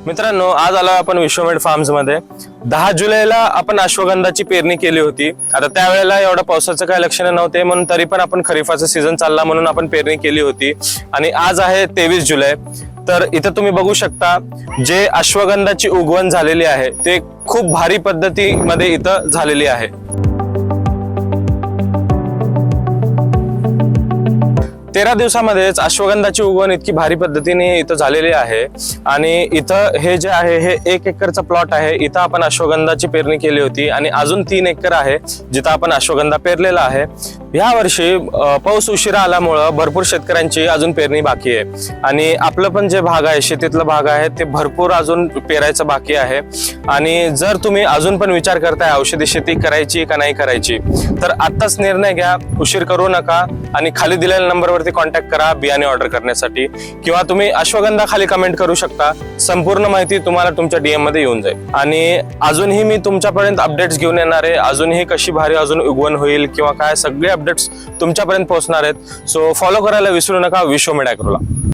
मित्रांनो, आज आलो आपण विश्वमेड फार्म्स मध्ये। 10 जुलैला आपण अश्वगंधाची पेरणी केली होती। आता त्यावेळेला एवढा पावसाचं काही लक्षण नव्हते, म्हणून तरी पण आपण खरीपाचा सीझन चालला म्हणून आपण पेरणी केली होती। आणि आज आहे 23 जुलै। तर इथे तुम्ही बघू शकता जे अश्वगंधाची उगवण झालेली आहे ते खूप भारी पद्धतीमध्ये इथं झालेली आहे। तेरा दिवसामध्येच अश्वगंधाची उगवण इतकी भारी पद्धतीने इथं झालेली आहे। आणि इथं हे जे आहे हे 1 एकरचा प्लॉट आहे। इथं आपण अश्वगंधाची पेरणी केली होती आणि अजून 3 एकर आहे जिथं आपण अश्वगंधा पेरलेला आहे। या वर्षी पाऊस उशिरा आल्यामुळे भरपूर शेतकऱ्यांची अजून पेरणी बाकी आहे आणि आपलं पण जे भाग आहे शेतीतला भाग आहे ते भरपूर अजून पेरायचं बाकी आहे। आणि जर तुम्ही अजून पण विचार करताय औषधी शेती करायची का नाही करायची, तर आत्ताच निर्णय घ्या, उशीर करू नका। आणि खाली दिलेल्या नंबरवरती कॉन्टॅक्ट करा बियाणे ऑर्डर करण्यासाठी, किंवा तुम्ही अश्वगंधा खाली कमेंट करू शकता। संपूर्ण माहिती तुम्हाला तुमच्या DM मध्ये येऊन जाईल। आणि अजूनही मी तुमच्यापर्यंत अपडेट्स घेऊन येणार आहे, अजूनही कशी भारी अजून उगवण होईल किंवा काय सगळे अपडेट्स तुमच्यापर्यंत पोहोचणार आहेत। सो फॉलो करायला विसरू नका विश्वमेड ॲग्रोला।